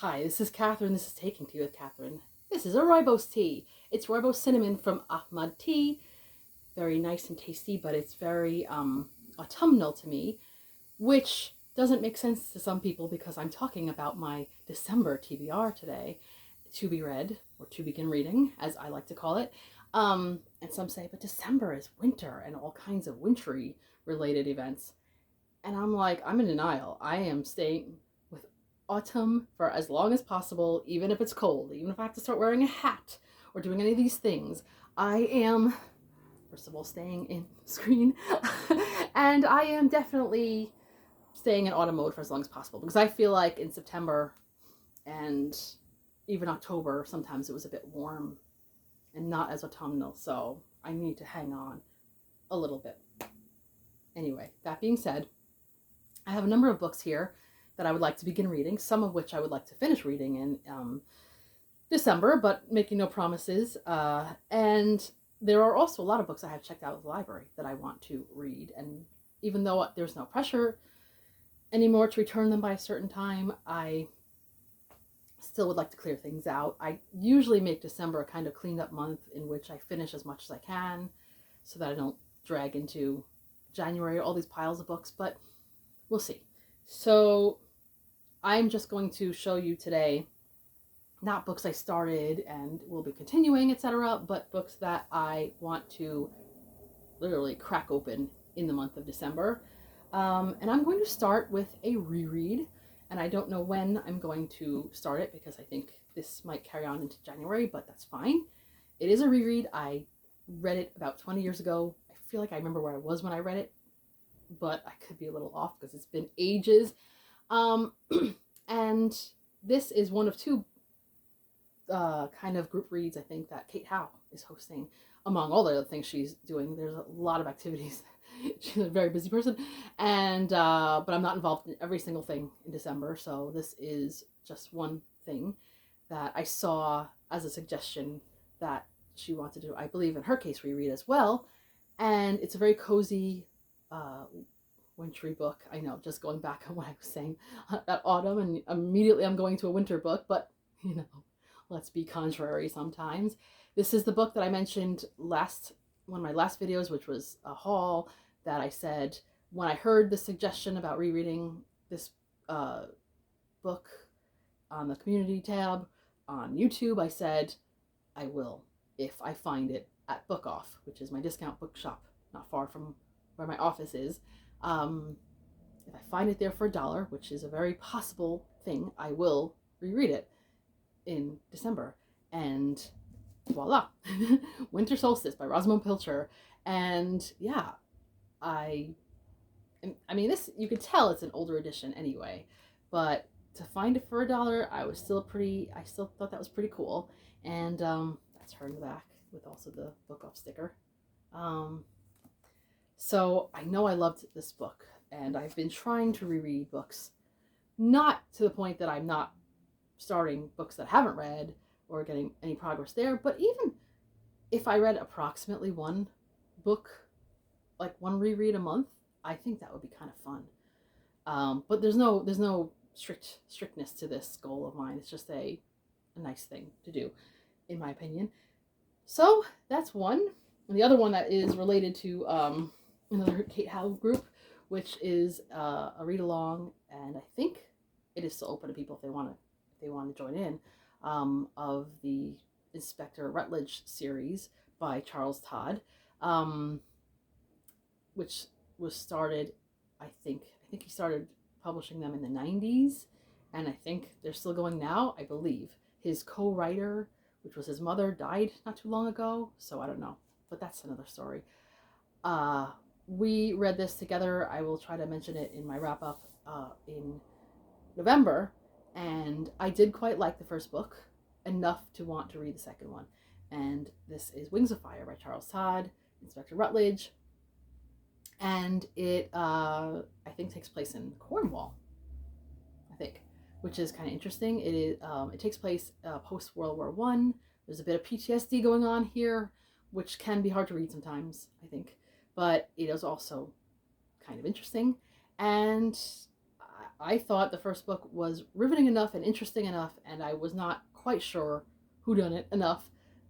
Hi, this is Catherine. This is Taking Tea with Catherine. This is a rooibos tea. It's rooibos cinnamon from Ahmad Tea. Very nice and tasty, but it's very autumnal to me, which doesn't make sense to some people because I'm talking about my December TBR today, to be read, or to begin reading, as I like to call it. And some say, but December is winter and all kinds of wintry related events. And I'm like, I'm in denial. I am staying with autumn for as long as possible, even if it's cold, even if I have to start wearing a hat or doing any of these things. I am, first of all, staying in screen. And I am definitely staying in autumn mode for as long as possible because I feel like in September and even October, sometimes it was a bit warm and not as autumnal. So I need to hang on a little bit. Anyway, that being said, I have a number of books here that I would like to begin reading, some of which I would like to finish reading in December, but making no promises. And there are also a lot of books I have checked out at the library that I want to read. And even though there's no pressure anymore to return them by a certain time, I still would like to clear things out. I usually make December a kind of cleaned up month in which I finish as much as I can so that I don't drag into January all these piles of books, but we'll see. So I'm just going to show you today not books I started and will be continuing, etc., but books that I want to literally crack open in the month of December. And I'm going to start with a reread, and I don't know when I'm going to start it because I think this might carry on into January, but that's fine. It is a reread. I read it about 20 years ago. I feel like I remember where I was when I read it, but I could be a little off because it's been ages. And this is one of two kind of group reads, I think, that Kate Howe is hosting, among all the other things she's doing. There's a lot of activities. She's a very busy person, and but I'm not involved in every single thing in December, so this is just one thing that I saw as a suggestion that she wanted to, I believe in her case, reread as well. And it's a very cozy wintry book. I know, just going back on what I was saying at autumn, and immediately I'm going to a winter book, but you know, let's be contrary sometimes. This is the book that I mentioned one of my last videos, which was a haul that I said when I heard the suggestion about rereading this book on the community tab on YouTube, I said I will if I find it at Book Off, which is my discount bookshop not far from where my office is. If I find it there for $1, which is a very possible thing, I will reread it in December. And voila, Winter Solstice by Rosamund Pilcher. And yeah, I mean, this, you could tell it's an older edition anyway, but to find it for $1, I still thought that was pretty cool. And that's her in the back with also the Book Off sticker. So I know I loved this book, and I've been trying to reread books, not to the point that I'm not starting books that I haven't read or getting any progress there, but even if I read approximately one book, like one reread a month, I think that would be kind of fun. But there's no strictness to this goal of mine. It's just a nice thing to do, in my opinion. So that's one. And the other one that is related to another Kate Howe group, which is a read along, and I think it is still open to people if they want to join in, of the Inspector Rutledge series by Charles Todd, which was started, I think he started publishing them in the 90s, and I think they're still going now, I believe. His co-writer, which was his mother, died not too long ago, so I don't know, but that's another story. We read this together. I will try to mention it in my wrap-up in November, and I did quite like the first book enough to want to read the second one. And this is Wings of Fire by Charles Todd, Inspector Rutledge, and it I think takes place in Cornwall, I think, which is kind of interesting. It takes place post World War I. There's a bit of PTSD going on here, which can be hard to read sometimes, I think, but it is also kind of interesting. And I thought the first book was riveting enough and interesting enough, and I was not quite sure who done it enough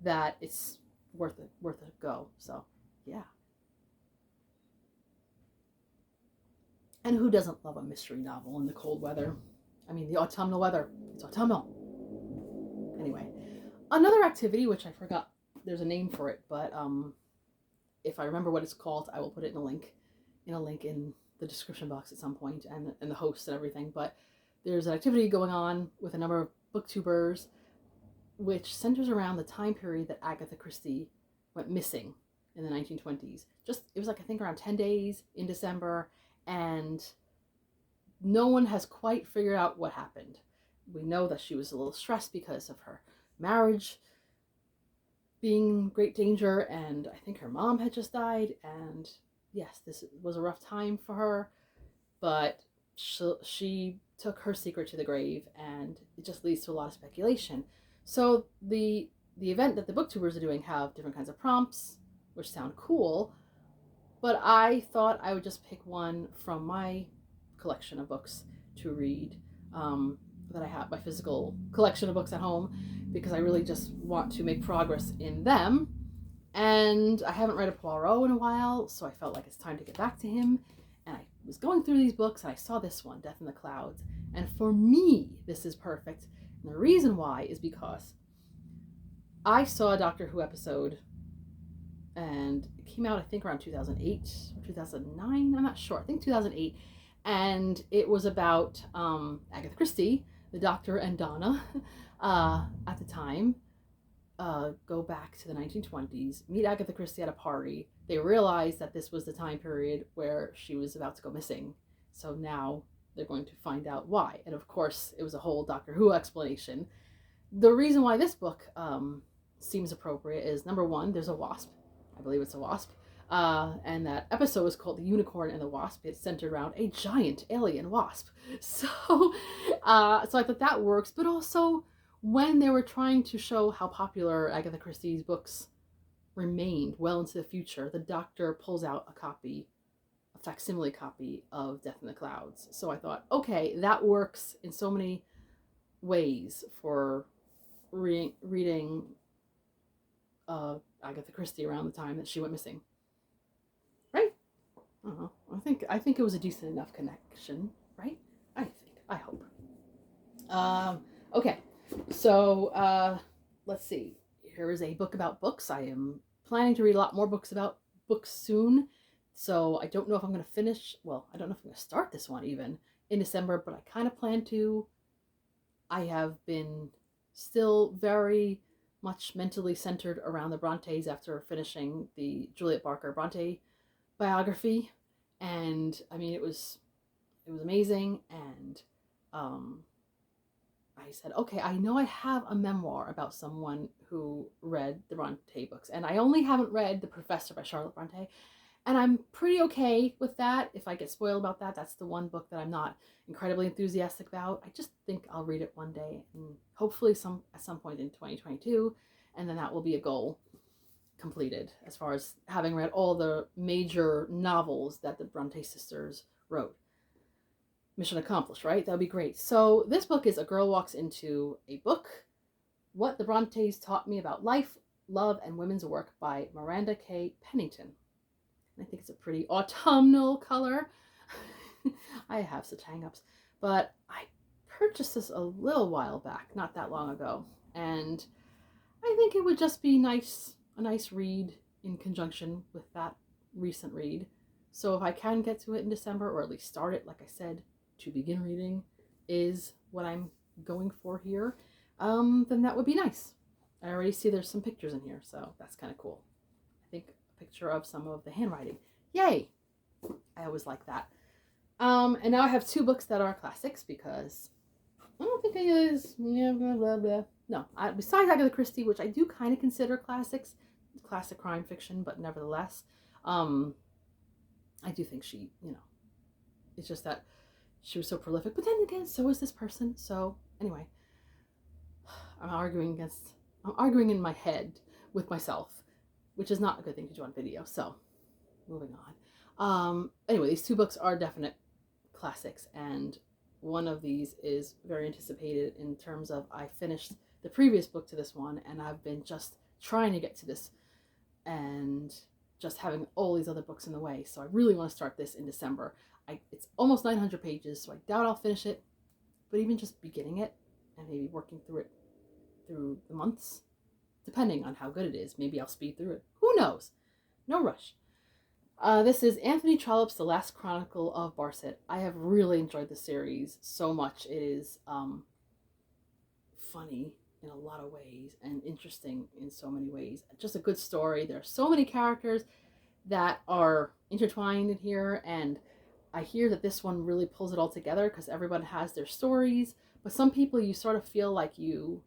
that it's worth a go. So, yeah. And who doesn't love a mystery novel in the cold weather? I mean, the autumnal weather. It's autumnal. Anyway, another activity, which I forgot, there's a name for it, but if I remember what it's called, I will put it in a link in the description box at some point, and the hosts and everything. But there's an activity going on with a number of booktubers, which centers around the time period that Agatha Christie went missing in the 1920s. It was like, I think, around 10 days in December, and no one has quite figured out what happened. We know that she was a little stressed because of her marriage being in great danger, and I think her mom had just died, and yes, this was a rough time for her, but she took her secret to the grave, and it just leads to a lot of speculation. So the event that the booktubers are doing have different kinds of prompts, which sound cool, but I thought I would just pick one from my collection of books to read, that I have, my physical collection of books at home, because I really just want to make progress in them. And I haven't read a Poirot in a while, so I felt like it's time to get back to him. And I was going through these books, and I saw this one, Death in the Clouds. And for me, this is perfect. And the reason why is because I saw a Doctor Who episode, and it came out, I think, around 2008 or 2009. I'm not sure. I think 2008. And it was about Agatha Christie, the Doctor, and Donna at the time. Go back to the 1920s, meet Agatha Christie at a party. They realized that this was the time period where she was about to go missing. So now they're going to find out why. And of course, it was a whole Doctor Who explanation. The reason why this book seems appropriate is, number one, there's a wasp. I believe it's a wasp. And that episode is called The Unicorn and the Wasp. It's centered around a giant alien wasp. So I thought that works. But also, when they were trying to show how popular Agatha Christie's books remained well into the future, the Doctor pulls out a facsimile copy of Death in the Clouds. So I thought, okay, that works in so many ways for reading Agatha Christie around the time that she went missing. Right? I don't know. I think it was a decent enough connection, right? I hope. Okay. So, let's see. Here is a book about books. I am planning to read a lot more books about books soon. So I don't know if I'm going to finish. Well, I don't know if I'm going to start this one even in December, but I kind of plan to. I have been still very much mentally centered around the Brontes after finishing the Juliet Barker Bronte biography. And I mean, it was amazing. And, I said, okay, I know I have a memoir about someone who read the Bronte books, and I only haven't read The Professor by Charlotte Bronte, and I'm pretty okay with that. If I get spoiled about that, that's the one book that I'm not incredibly enthusiastic about. I just think I'll read it one day, and hopefully at some point in 2022, and then that will be a goal completed as far as having read all the major novels that the Bronte sisters wrote. Mission accomplished, right? That would be great. So this book is A Girl Walks Into a Book, What the Brontes Taught Me About Life, Love, and Women's Work by Miranda K. Pennington. I think it's a pretty autumnal color. I have such hang-ups. But I purchased this a little while back, not that long ago. And I think it would just be a nice read in conjunction with that recent read. So if I can get to it in December, or at least start it, like I said, to begin reading is what I'm going for here, then that would be nice. I already see there's some pictures in here, so that's kind of cool. I think a picture of some of the handwriting. Yay! I always like that. And now I have two books that are classics, because I don't think I use, blah, blah, blah. No, besides Agatha Christie, which I do kind of consider classics, classic crime fiction, but nevertheless, I do think she, it's just that she was so prolific. But then again, so is this person. So anyway, I'm arguing in my head with myself, which is not a good thing to do on video. So moving on. Anyway, these two books are definite classics, and one of these is very anticipated in terms of I finished the previous book to this one, and I've been just trying to get to this and just having all these other books in the way. So I really want to start this in December. It's almost 900 pages, so I doubt I'll finish it. But even just beginning it and maybe working through it through the months, depending on how good it is, maybe I'll speed through it. Who knows? No rush. This is Anthony Trollope's The Last Chronicle of Barset. I have really enjoyed the series so much. It is funny in a lot of ways and interesting in so many ways. Just a good story. There are so many characters that are intertwined in here, and I hear that this one really pulls it all together because everyone has their stories, but some people you sort of feel like you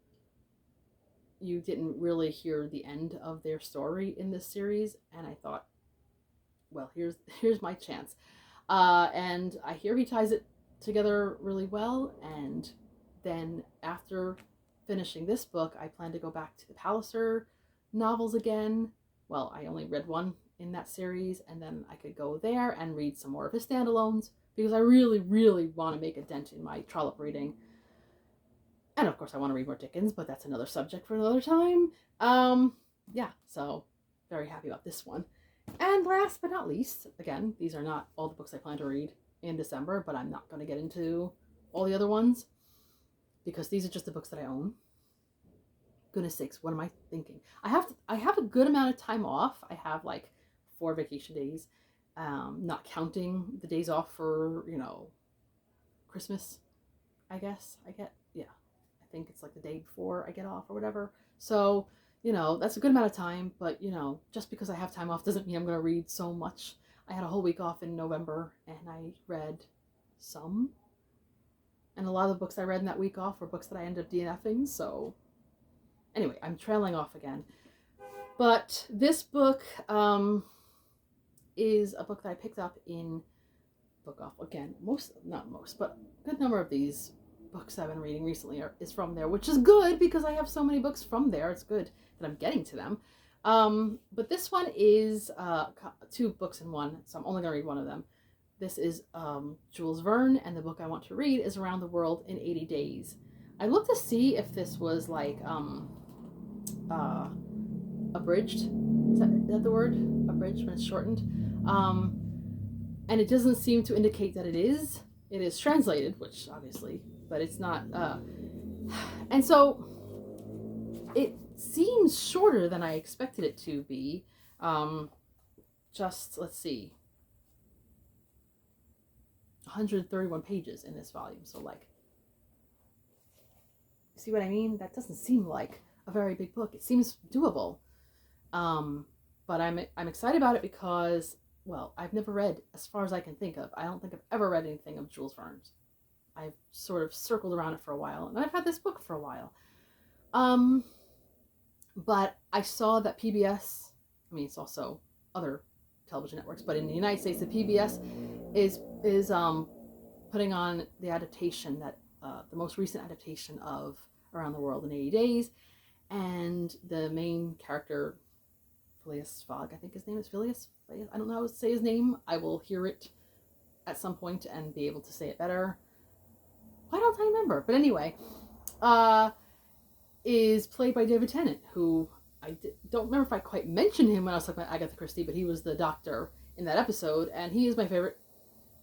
didn't really hear the end of their story in this series, and I thought, well, here's my chance. And I hear he ties it together really well, and then after finishing this book, I plan to go back to the Palliser novels again. Well, I only read one in that series, and then I could go there and read some more of his standalones, because I really, really want to make a dent in my Trollope reading. And of course I want to read more Dickens, but that's another subject for another time. Yeah, so very happy about this one. And last but not least, again, these are not all the books I plan to read in December, but I'm not going to get into all the other ones because these are just the books that I own. Goodness sakes, what am I thinking? I have a good amount of time off. I have like 4 vacation days, not counting the days off for, Christmas, I guess. I think it's like the day before I get off or whatever. So, that's a good amount of time, but, just because I have time off doesn't mean I'm going to read so much. I had a whole week off in November, and I read some. And a lot of the books I read in that week off were books that I ended up DNFing, so anyway, I'm trailing off again. But this book is a book that I picked up in Book Off. Again, not most, but a good number of these books I've been reading recently is from there, which is good because I have so many books from there. It's good that I'm getting to them. But this one is 2 books in one, so I'm only going to read one of them. This is Jules Verne, and the book I want to read is Around the World in 80 Days. I looked to see if this was like abridged. Is that the word? Abridged when it's shortened. And it doesn't seem to indicate that it is. It is translated, which obviously, but it's not. And so it seems shorter than I expected it to be. Just, let's see, 131 pages in this volume. So like, see what I mean? That doesn't seem like a very big book. It seems doable. But I'm excited about it because, well, I've never read, as far as I can think of, I don't think I've ever read anything of Jules Verne's. I've sort of circled around it for a while, and I've had this book for a while. But I saw that PBS, I mean, it's also other television networks, but in the United States, the PBS is putting on the adaptation that the most recent adaptation of Around the World in 80 Days, and the main character, Phileas Fogg, I think his name is Phileas. I don't know how to say his name. I will hear it at some point and be able to say it better. Why don't I remember? But anyway, is played by David Tennant, who don't remember if I quite mentioned him when I was talking about Agatha Christie, but he was the doctor in that episode, and he is my favorite,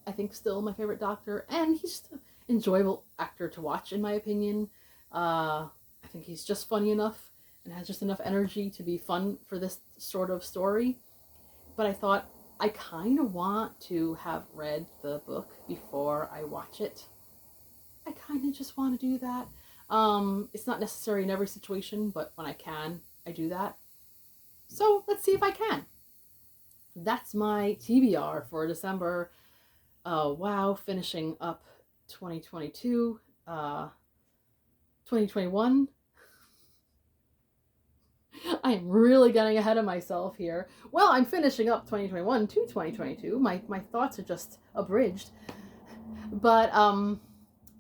I think still my favorite doctor, and he's just an enjoyable actor to watch, in my opinion. I think he's just funny enough and has just enough energy to be fun for this sort of story. But I thought, I kind of want to have read the book before I watch it. I kind of just want to do that. It's not necessary in every situation, but when I can, I do that. So let's see if I can. That's my TBR for December. Wow, finishing up 2022. 2021. I am really getting ahead of myself here. Well, I'm finishing up 2021 to 2022. My thoughts are just abridged. But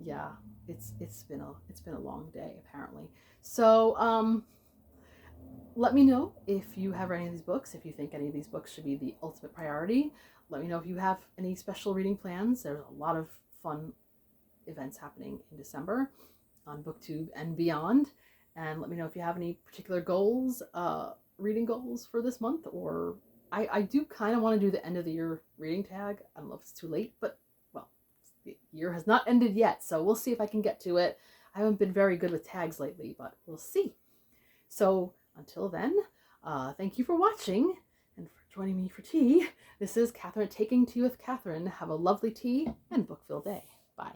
yeah, it's been a long day apparently. So let me know if you have read any of these books, if you think any of these books should be the ultimate priority. Let me know if you have any special reading plans. There's a lot of fun events happening in December on BookTube and beyond. And let me know if you have any particular goals, reading goals for this month, or I do kind of want to do the end of the year reading tag. I don't know if it's too late, but well, the year has not ended yet, so we'll see if I can get to it. I haven't been very good with tags lately, but we'll see. So until then, thank you for watching and for joining me for tea. This is Catherine taking tea with Catherine. Have a lovely tea and book-filled day. Bye.